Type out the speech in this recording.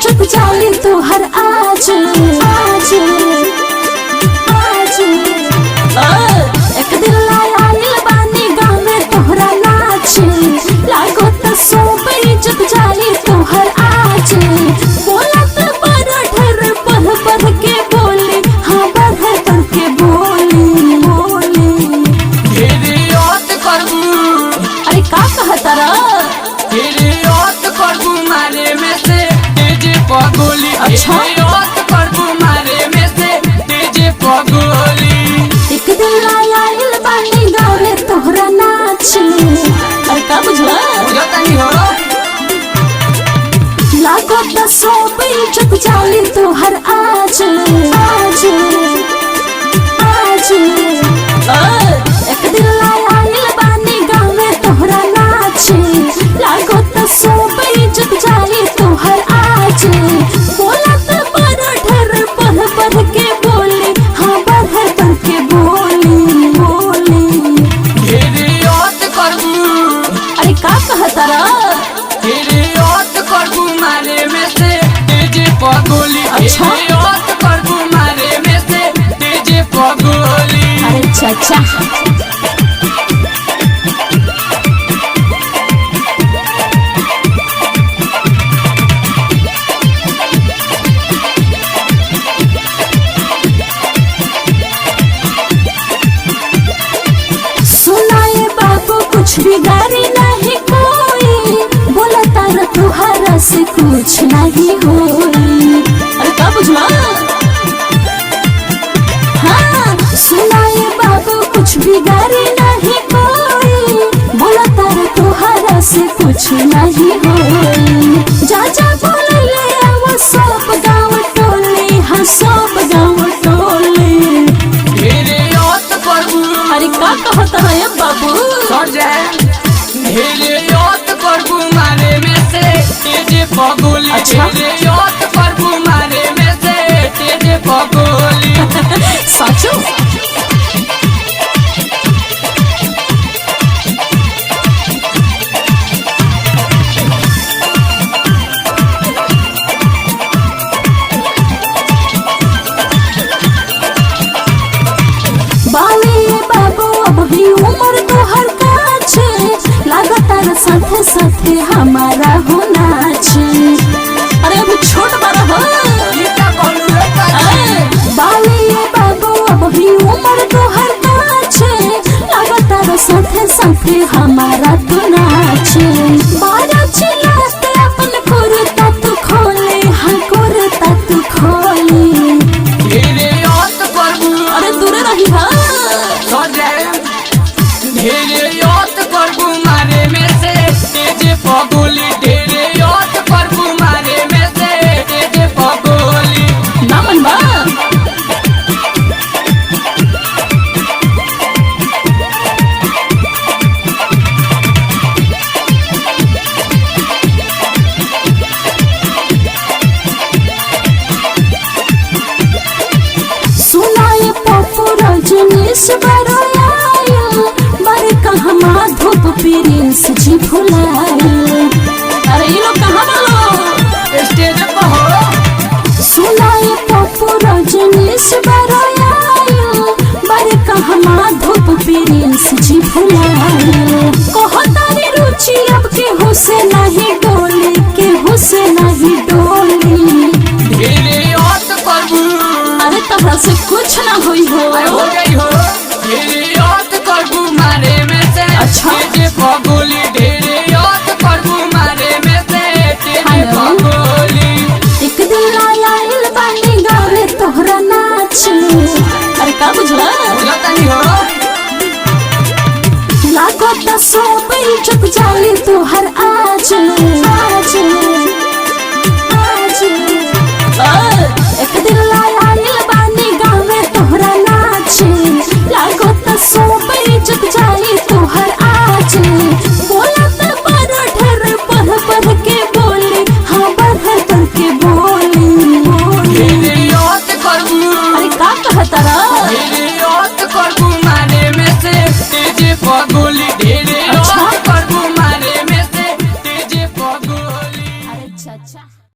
इज्जत जाली तोहर आज आज आज एक दिन लायल बानी गाँव में तोहरा नाच लागो त सब इज्जत जाली तोहर आज बोलत बड़ ढेर बढ़ के बोली हाँ बढ़ के बोली बोली अरे का कहता रा मारे में से तेज पगोली। अच्छा मारे में से तेज पगोली। एक दिन लायल बानी गाँव में तोहरा नाच अरे का बुझला लागो त सब इज्जत जाली तोहर आज आज आज एक दिन लायल बानी गाँव में तोहरा नाच लागो त सब इज्जत जाली तोहर आज बोलत बड़ ढेर बढ़ के बोली हाँ बढ़ के बोली बोली अरे का कहता रा मारे में से तेज पगोली। अच्छा मारे में से तेज पगोली। अरे चाचा सुनाए बाबू कुछ बिगाड़ी नहीं कोई बोला तारा तुहारा से कुछ नहीं होई अरे का बुझला हाँ सुनाए बाबू कुछ बिगाड़ी नहीं कोई बोला तारा तुहारा से कुछ नहीं होई जा जा बोले वो सब गाँव टोले हाँ सब गाँव टोले अरे का कहता है बाबू मारे में से तेज पगोली। अच्छा मारे में से तेज पगोली। साचो बाबू अभी उम्र तोहर काछ लगातार साथे साथे हमारा होना अरे अभी छोट बड़ा हो बाबू अभी उम्र तोहर काछ लगातार साथे साथे हमारा तो नाच बारा चिल्लाते अपन कुर्ता तू खोले हाँ कुर्ता तू खोले अरे दूर रही हाँ मारे में से तेज पगोली। मारे में से तेज पगोली। ना मन बा सुनाए पप्पू रजनीश धूप प्रिंस जी भुलाए अरे ये लोग कहाँ बोलो स्टेज पर हो सुनाए पप्पू रजनीश बड़े कहमा धूप प्रिंस जी भुलाए कहतारी रुचि अब के हुसे नहीं डोली के हुसे नहीं डोली अरे तोहरा से कुछ ना हुई हो गई हो मारे में से अच्छा तेज पगोली। मारे में से तेज पगोली। एक दिन लायल बानी गाँव में तोहरा नाच अरे का बुझला लागो त सब इज्जत जाली तोहर आज आज